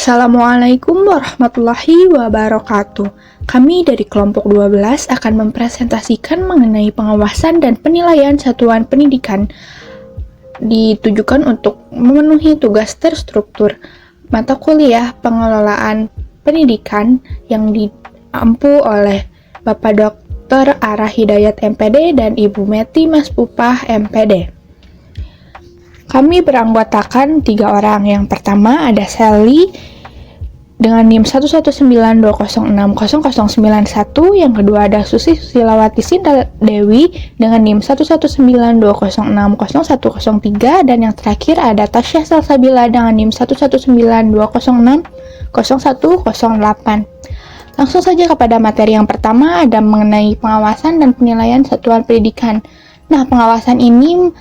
Assalamualaikum warahmatullahi wabarakatuh. Kami dari kelompok 12 akan mempresentasikan mengenai pengawasan dan penilaian satuan pendidikan ditujukan untuk memenuhi tugas terstruktur mata kuliah pengelolaan pendidikan yang diampu oleh Bapak Dr. Ara Hidayat MPD dan Ibu Meti Maspupah MPD. Kami beranggotakan 3 orang. Yang pertama ada Sally dengan NIM 11920600091. Yang kedua ada Susi Susilawati Sinta Dewi dengan NIM 11920600103. Dan yang terakhir ada Tasya Salsabila dengan NIM 11920600108. Langsung saja kepada materi yang pertama, ada mengenai pengawasan dan penilaian satuan pendidikan. Nah, pengawasan ini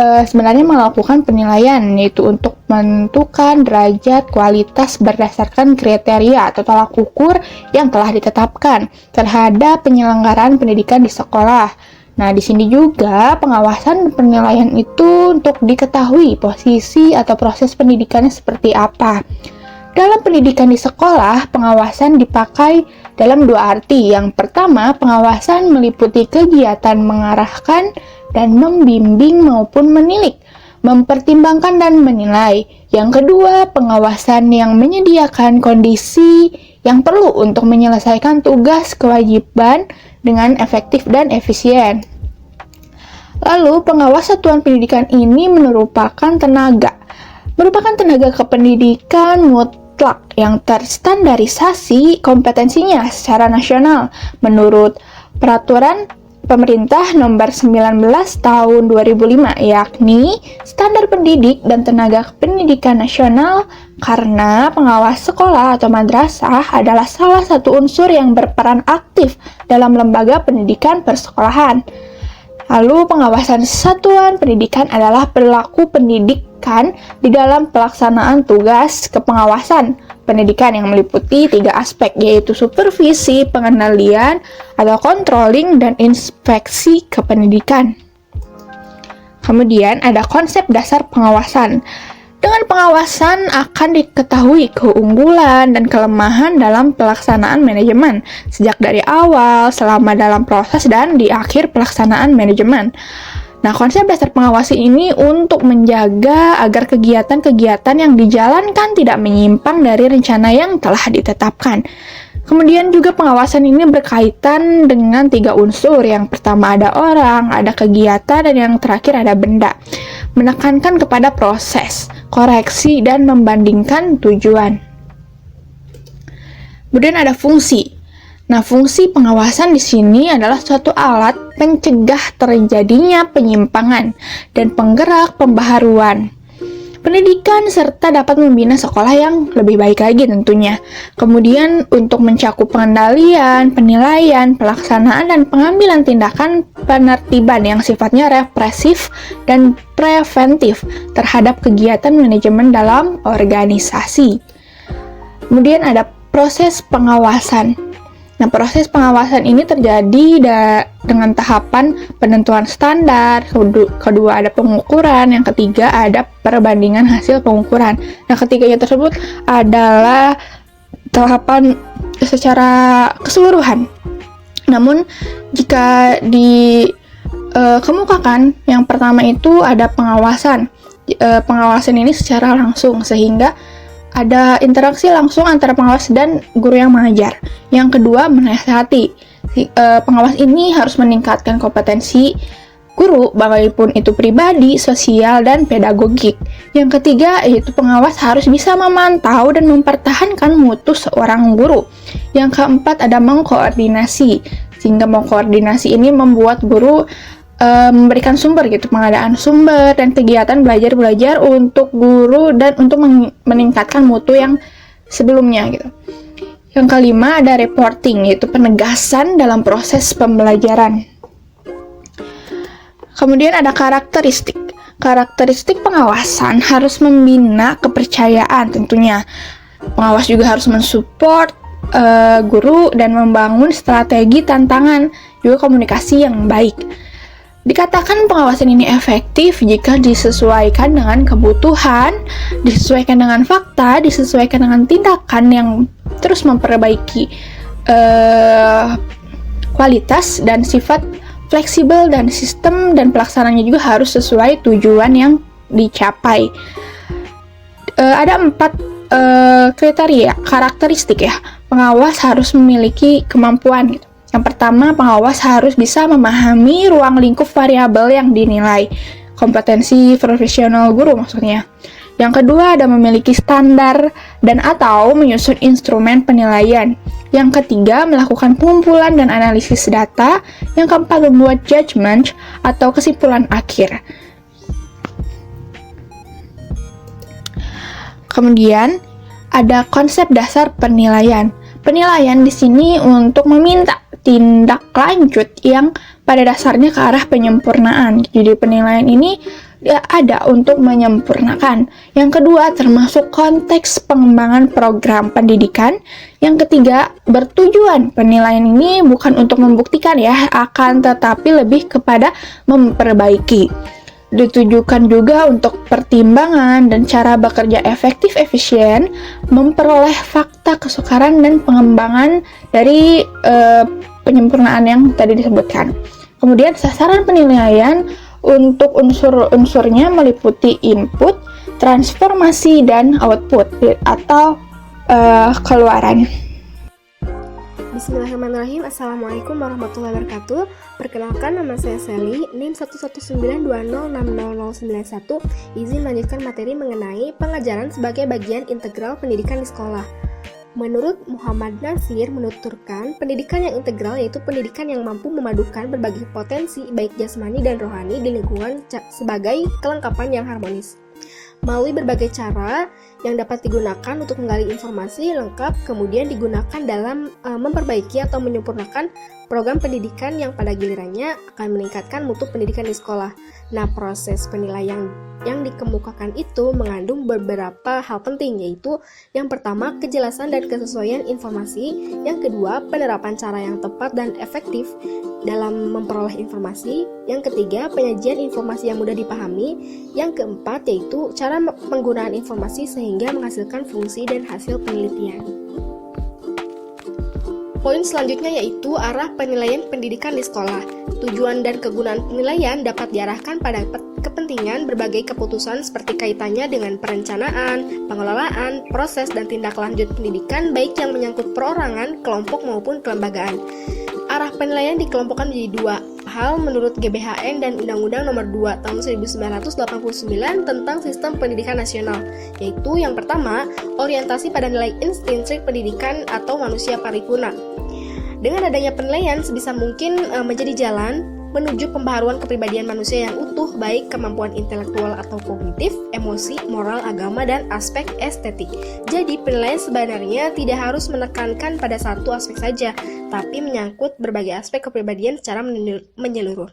sebenarnya melakukan penilaian, yaitu untuk menentukan derajat kualitas berdasarkan kriteria atau tolak ukur yang telah ditetapkan terhadap penyelenggaraan pendidikan di sekolah. Nah, di sini juga pengawasan dan penilaian itu untuk diketahui posisi atau proses pendidikannya seperti apa. Dalam pendidikan di sekolah, pengawasan dipakai dalam 2 arti. Yang pertama, pengawasan meliputi kegiatan mengarahkan dan membimbing maupun menilik, mempertimbangkan dan menilai. Yang kedua, pengawasan yang menyediakan kondisi yang perlu untuk menyelesaikan tugas kewajiban dengan efektif dan efisien. Lalu, pengawas satuan pendidikan ini merupakan tenaga kependidikan mutlak yang terstandarisasi kompetensinya secara nasional menurut peraturan Pemerintah Nomor 19 Tahun 2005, yakni Standar Pendidik dan Tenaga Pendidikan Nasional, karena pengawas sekolah atau madrasah adalah salah satu unsur yang berperan aktif dalam lembaga pendidikan persekolahan. Lalu, pengawasan satuan pendidikan adalah perilaku pendidikan di dalam pelaksanaan tugas kepengawasan pendidikan yang meliputi 3 aspek, yaitu supervisi, pengendalian, atau controlling, dan inspeksi kependidikan. Kemudian ada konsep dasar pengawasan. Dengan pengawasan akan diketahui keunggulan dan kelemahan dalam pelaksanaan manajemen, sejak dari awal, selama dalam proses, dan di akhir pelaksanaan manajemen. Nah, konsep dasar pengawasan ini untuk menjaga agar kegiatan-kegiatan yang dijalankan tidak menyimpang dari rencana yang telah ditetapkan. Kemudian juga pengawasan ini berkaitan dengan 3 unsur. Yang pertama ada orang, ada kegiatan, dan yang terakhir ada benda. Menekankan kepada proses, koreksi, dan membandingkan tujuan. Kemudian ada fungsi. Nah, fungsi pengawasan di sini adalah suatu alat pencegah terjadinya penyimpangan dan penggerak pembaharuan pendidikan serta dapat membina sekolah yang lebih baik lagi tentunya. Kemudian untuk mencakup pengendalian, penilaian, pelaksanaan, dan pengambilan tindakan penertiban yang sifatnya represif dan preventif terhadap kegiatan manajemen dalam organisasi. Kemudian ada proses pengawasan. Nah, proses pengawasan ini terjadi dengan tahapan penentuan standar, kedua ada pengukuran, yang ketiga ada perbandingan hasil pengukuran. Nah, ketiganya tersebut adalah tahapan secara keseluruhan. Namun, jika dikemukakan, yang pertama itu ada pengawasan. Pengawasan ini secara langsung, sehingga ada interaksi langsung antara pengawas dan guru yang mengajar. Yang kedua, menasihati. Pengawas ini harus meningkatkan kompetensi guru, baikpun itu pribadi, sosial, dan pedagogik. Yang ketiga, yaitu pengawas harus bisa memantau dan mempertahankan mutu seorang guru. Yang keempat, ada mengkoordinasi. Sehingga mengkoordinasi ini membuat guru memberikan sumber pengadaan sumber dan kegiatan belajar untuk guru dan untuk meningkatkan mutu yang sebelumnya Yang kelima ada reporting, yaitu penegasan dalam proses pembelajaran. Kemudian ada karakteristik. Karakteristik pengawasan harus membina kepercayaan tentunya. Pengawas juga harus mensupport guru dan membangun strategi tantangan, juga komunikasi yang baik. Dikatakan pengawasan ini efektif jika disesuaikan dengan kebutuhan, disesuaikan dengan fakta, disesuaikan dengan tindakan yang terus memperbaiki kualitas dan sifat fleksibel, dan sistem dan pelaksananya juga harus sesuai tujuan yang dicapai. Ada 4 kriteria, karakteristik ya. Pengawas harus memiliki kemampuan gitu. Yang pertama, pengawas harus bisa memahami ruang lingkup variabel yang dinilai. Kompetensi profesional guru maksudnya. Yang kedua, ada memiliki standar dan atau menyusun instrumen penilaian. Yang ketiga, melakukan pengumpulan dan analisis data. Yang keempat, membuat judgment atau kesimpulan akhir. Kemudian, ada konsep dasar penilaian. Penilaian di sini untuk meminta tindak lanjut yang pada dasarnya ke arah penyempurnaan. Jadi penilaian ini ada untuk menyempurnakan. Yang kedua, termasuk konteks pengembangan program pendidikan. Yang ketiga, bertujuan. Penilaian ini bukan untuk membuktikan ya, akan tetapi lebih kepada memperbaiki. Ditujukan juga untuk pertimbangan dan cara bekerja efektif efisien, memperoleh fakta kesukaran dan pengembangan dari penyempurnaan yang tadi disebutkan. Kemudian sasaran penilaian untuk unsur-unsurnya meliputi input, transformasi, dan output atau keluaran. Bismillahirrahmanirrahim. Assalamualaikum warahmatullahi wabarakatuh. Perkenalkan, nama saya Sally, NIM 11920600091. Izin melanjutkan materi mengenai pengajaran sebagai bagian integral pendidikan di sekolah. Menurut Muhammad Nasir menuturkan, pendidikan yang integral yaitu pendidikan yang mampu memadukan berbagai potensi baik jasmani dan rohani di lingkungan sebagai kelengkapan yang harmonis. Melalui berbagai cara yang dapat digunakan untuk menggali informasi lengkap, kemudian digunakan dalam memperbaiki atau menyempurnakan program pendidikan yang pada gilirannya akan meningkatkan mutu pendidikan di sekolah. Nah, proses penilaian yang dikemukakan itu mengandung beberapa hal penting, yaitu yang pertama, kejelasan dan kesesuaian informasi. Yang kedua, penerapan cara yang tepat dan efektif dalam memperoleh informasi. Yang ketiga, penyajian informasi yang mudah dipahami. Yang keempat, yaitu cara penggunaan informasi sehingga menghasilkan fungsi dan hasil penelitian. Poin selanjutnya yaitu arah penilaian pendidikan di sekolah. Tujuan dan kegunaan penilaian dapat diarahkan pada kepentingan berbagai keputusan seperti kaitannya dengan perencanaan, pengelolaan, proses, dan tindak lanjut pendidikan baik yang menyangkut perorangan, kelompok maupun kelembagaan. Arah penilaian dikelompokkan menjadi 2 hal menurut GBHN dan Undang-Undang Nomor 2 Tahun 1989 tentang Sistem Pendidikan Nasional, yaitu yang pertama, orientasi pada nilai intrinsik pendidikan atau manusia paripurna. Dengan adanya penilaian sebisa mungkin menjadi jalan menuju pembaharuan kepribadian manusia yang utuh, baik kemampuan intelektual atau kognitif, emosi, moral, agama, dan aspek estetik. Jadi penilaian sebenarnya tidak harus menekankan pada satu aspek saja, tapi menyangkut berbagai aspek kepribadian secara menyeluruh.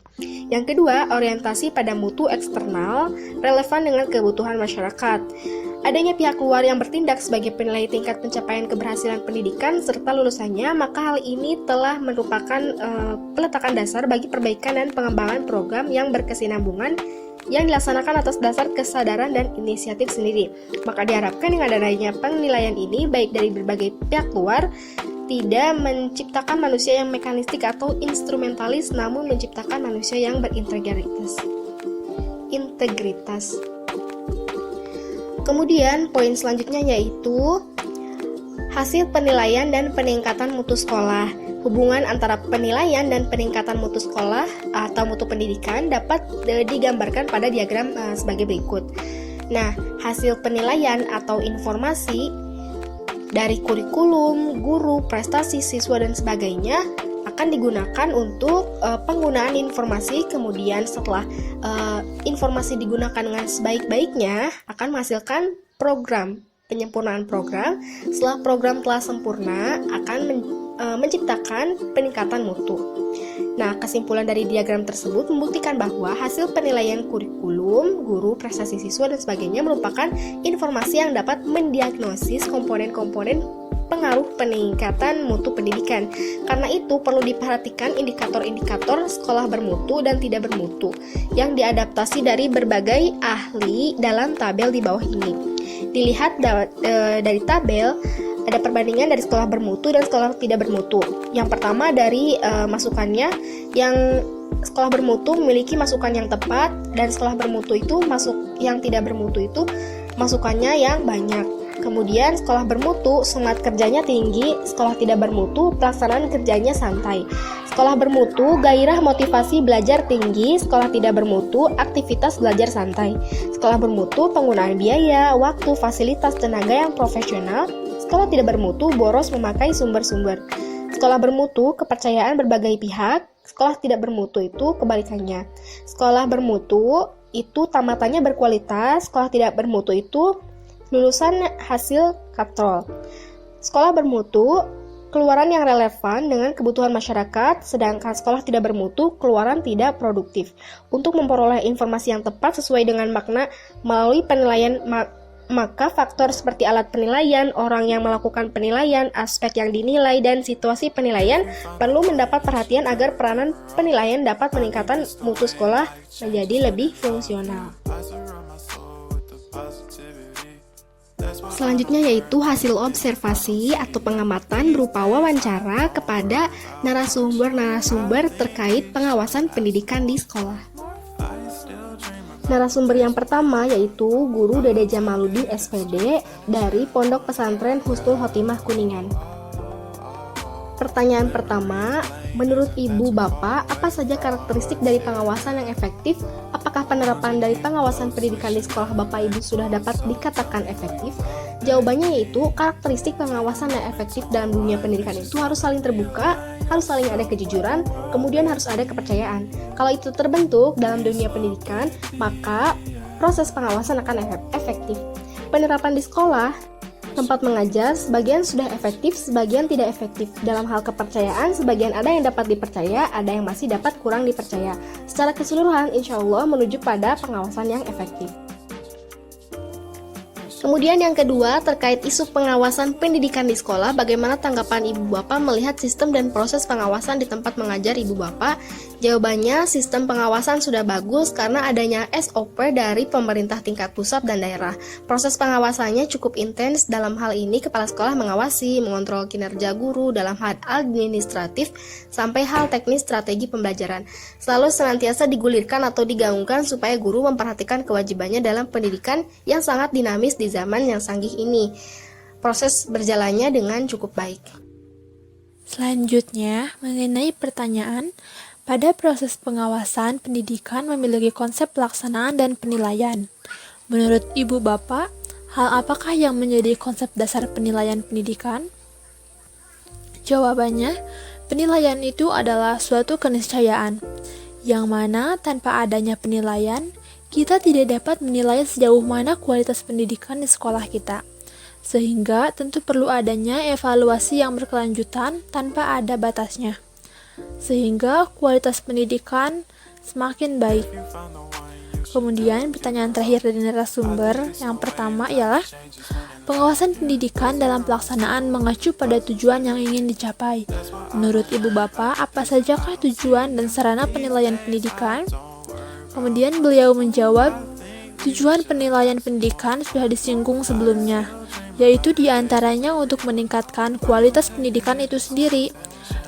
Yang kedua, orientasi pada mutu eksternal relevan dengan kebutuhan masyarakat. Adanya pihak luar yang bertindak sebagai penilai tingkat pencapaian keberhasilan pendidikan serta lulusannya, maka hal ini telah merupakan peletakan dasar bagi perbaikan dan pengembangan program yang berkesinambungan yang dilaksanakan atas dasar kesadaran dan inisiatif sendiri. Maka diharapkan dengan adanya penilaian ini, baik dari berbagai pihak luar, tidak menciptakan manusia yang mekanistik atau instrumentalis, namun menciptakan manusia yang berintegritas. Kemudian poin selanjutnya yaitu hasil penilaian dan peningkatan mutu sekolah. Hubungan antara penilaian dan peningkatan mutu sekolah atau mutu pendidikan dapat digambarkan pada diagram sebagai berikut. Nah, hasil penilaian atau informasi dari kurikulum, guru, prestasi siswa dan sebagainya akan digunakan untuk penggunaan informasi. Kemudian setelah informasi digunakan dengan sebaik-baiknya akan menghasilkan program, penyempurnaan program. Setelah program telah sempurna akan menciptakan peningkatan mutu. Nah, kesimpulan dari diagram tersebut membuktikan bahwa hasil penilaian kurikulum, guru, prestasi siswa, dan sebagainya merupakan informasi yang dapat mendiagnosis komponen-komponen pengaruh peningkatan mutu pendidikan. Karena itu perlu diperhatikan indikator-indikator sekolah bermutu dan tidak bermutu yang diadaptasi dari berbagai ahli dalam tabel di bawah ini. Dilihat dari tabel, ada perbandingan dari sekolah bermutu dan sekolah tidak bermutu. Yang pertama dari masukannya, yang sekolah bermutu memiliki masukan yang tepat, dan sekolah bermutu itu yang tidak bermutu itu masukannya yang banyak. Kemudian sekolah bermutu semangat kerjanya tinggi, sekolah tidak bermutu pelaksanaan kerjanya santai. Sekolah bermutu gairah motivasi belajar tinggi, sekolah tidak bermutu aktivitas belajar santai. Sekolah bermutu penggunaan biaya, waktu, fasilitas, tenaga yang profesional. Sekolah tidak bermutu boros memakai sumber-sumber. Sekolah bermutu kepercayaan berbagai pihak. Sekolah tidak bermutu itu kebalikannya. Sekolah bermutu itu tamatannya berkualitas. Sekolah tidak bermutu itu lulusan hasil katrol. Sekolah bermutu keluaran yang relevan dengan kebutuhan masyarakat, sedangkan sekolah tidak bermutu keluaran tidak produktif. Untuk memperoleh informasi yang tepat sesuai dengan makna melalui penilaian, maka faktor seperti alat penilaian, orang yang melakukan penilaian, aspek yang dinilai, dan situasi penilaian perlu mendapat perhatian agar peranan penilaian dapat meningkatkan mutu sekolah menjadi lebih fungsional. Selanjutnya yaitu hasil observasi atau pengamatan berupa wawancara kepada narasumber-narasumber terkait pengawasan pendidikan di sekolah. Narasumber yang pertama yaitu Guru Dede Jamaludin SPD dari Pondok Pesantren Husnul Khotimah Kuningan. Pertanyaan pertama, menurut Ibu Bapak, apa saja karakteristik dari pengawasan yang efektif? Apakah penerapan dari pengawasan pendidikan di sekolah Bapak Ibu sudah dapat dikatakan efektif? Jawabannya yaitu, karakteristik pengawasan yang efektif dalam dunia pendidikan itu harus saling terbuka, harus saling ada kejujuran, kemudian harus ada kepercayaan. Kalau itu terbentuk dalam dunia pendidikan, maka proses pengawasan akan efektif. Penerapan di sekolah tempat mengajar, sebagian sudah efektif, sebagian tidak efektif. Dalam hal kepercayaan, sebagian ada yang dapat dipercaya, ada yang masih dapat kurang dipercaya. Secara keseluruhan, insya Allah menuju pada pengawasan yang efektif. Kemudian yang kedua, terkait isu pengawasan pendidikan di sekolah, bagaimana tanggapan Ibu Bapak melihat sistem dan proses pengawasan di tempat mengajar Ibu Bapak? Jawabannya, sistem pengawasan sudah bagus karena adanya SOP dari pemerintah tingkat pusat dan daerah. Proses pengawasannya cukup intens, dalam hal ini kepala sekolah mengawasi, mengontrol kinerja guru dalam hal administratif sampai hal teknis strategi pembelajaran. Selalu senantiasa digulirkan atau digaungkan supaya guru memperhatikan kewajibannya dalam pendidikan yang sangat dinamis di zaman yang canggih ini. Proses berjalannya dengan cukup baik. Selanjutnya, mengenai pertanyaan, pada proses pengawasan pendidikan memiliki konsep pelaksanaan dan penilaian. Menurut Ibu Bapak, hal apakah yang menjadi konsep dasar penilaian pendidikan? Jawabannya, penilaian itu adalah suatu keniscayaan, yang mana tanpa adanya penilaian, kita tidak dapat menilai sejauh mana kualitas pendidikan di sekolah kita. Sehingga tentu perlu adanya evaluasi yang berkelanjutan tanpa ada batasnya. Sehingga kualitas pendidikan semakin baik. Kemudian pertanyaan terakhir dari narasumber yang pertama ialah, pengawasan pendidikan dalam pelaksanaan mengacu pada tujuan yang ingin dicapai. Menurut Ibu Bapak, apa sajakah tujuan dan sarana penilaian pendidikan? Kemudian beliau menjawab, tujuan penilaian pendidikan sudah disinggung sebelumnya, yaitu diantaranya untuk meningkatkan kualitas pendidikan itu sendiri,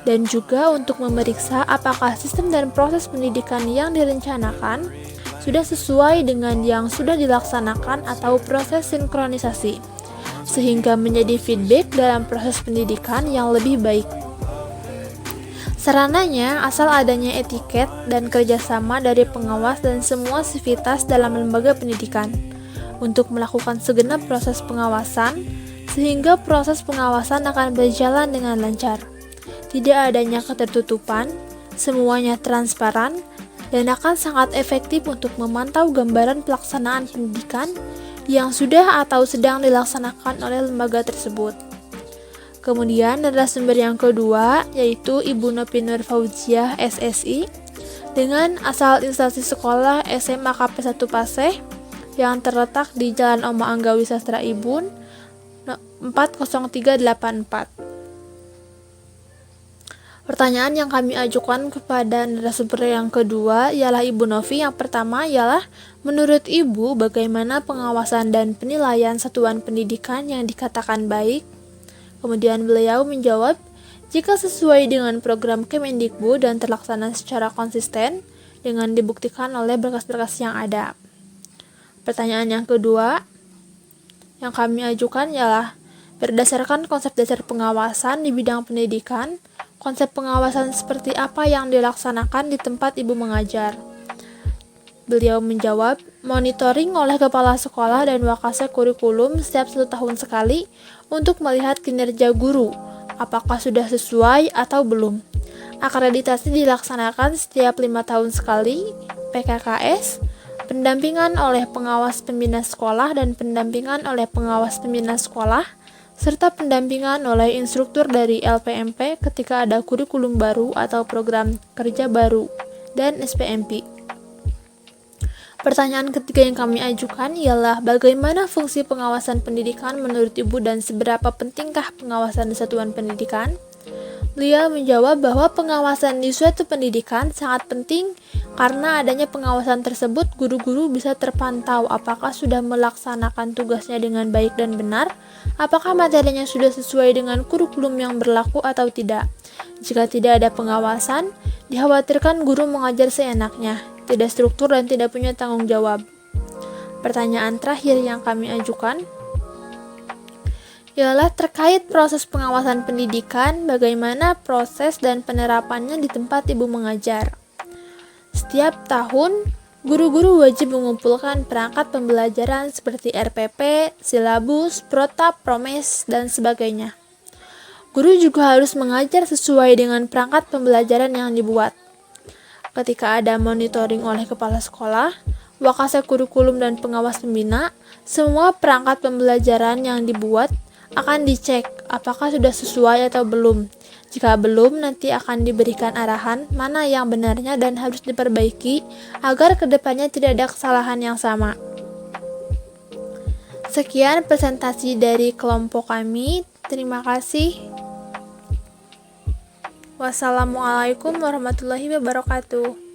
dan juga untuk memeriksa apakah sistem dan proses pendidikan yang direncanakan sudah sesuai dengan yang sudah dilaksanakan atau proses sinkronisasi, sehingga menjadi feedback dalam proses pendidikan yang lebih baik. Sarananya, asal adanya etiket dan kerjasama dari pengawas dan semua sivitas dalam lembaga pendidikan untuk melakukan segenap proses pengawasan, sehingga proses pengawasan akan berjalan dengan lancar. Tidak adanya ketertutupan, semuanya transparan, dan akan sangat efektif untuk memantau gambaran pelaksanaan pendidikan yang sudah atau sedang dilaksanakan oleh lembaga tersebut. Kemudian narasumber yang kedua yaitu Ibu Nopi Nur Fauziah SSI dengan asal instansi sekolah SMA KP 1 Paseh yang terletak di Jalan Oma Anggawi Sastra Ibun 40384. Pertanyaan yang kami ajukan kepada narasumber yang kedua ialah Ibu Novi. Yang pertama ialah, menurut Ibu, bagaimana pengawasan dan penilaian satuan pendidikan yang dikatakan baik? Kemudian beliau menjawab, jika sesuai dengan program Kemendikbud dan terlaksana secara konsisten dengan dibuktikan oleh berkas-berkas yang ada. Pertanyaan yang kedua yang kami ajukan ialah, berdasarkan konsep dasar pengawasan di bidang pendidikan, konsep pengawasan seperti apa yang dilaksanakan di tempat Ibu mengajar? Beliau menjawab, monitoring oleh kepala sekolah dan wakase kurikulum setiap 1 tahun sekali untuk melihat kinerja guru, apakah sudah sesuai atau belum. Akreditasi dilaksanakan setiap 5 tahun sekali, PKKS, pendampingan oleh pengawas pembina sekolah dan pendampingan oleh pengawas pembina sekolah, serta pendampingan oleh instruktur dari LPMP ketika ada kurikulum baru atau program kerja baru, dan SPMP. Pertanyaan ketiga yang kami ajukan ialah bagaimana fungsi pengawasan pendidikan menurut Ibu dan seberapa pentingkah pengawasan di satuan pendidikan? Beliau menjawab bahwa pengawasan di suatu pendidikan sangat penting karena adanya pengawasan tersebut guru-guru bisa terpantau apakah sudah melaksanakan tugasnya dengan baik dan benar, apakah materinya sudah sesuai dengan kurikulum yang berlaku atau tidak. Jika tidak ada pengawasan, dikhawatirkan guru mengajar seenaknya, tidak struktur dan tidak punya tanggung jawab. Pertanyaan terakhir yang kami ajukan ialah terkait proses pengawasan pendidikan, bagaimana proses dan penerapannya di tempat Ibu mengajar. Setiap tahun, guru-guru wajib mengumpulkan perangkat pembelajaran seperti RPP, silabus, protap, promes, dan sebagainya. Guru juga harus mengajar sesuai dengan perangkat pembelajaran yang dibuat. Ketika ada monitoring oleh kepala sekolah, wakase kurikulum dan pengawas pembina, semua perangkat pembelajaran yang dibuat akan dicek apakah sudah sesuai atau belum. Jika belum, nanti akan diberikan arahan mana yang benarnya dan harus diperbaiki agar kedepannya tidak ada kesalahan yang sama. Sekian presentasi dari kelompok kami. Terima kasih. Wassalamualaikum warahmatullahi wabarakatuh.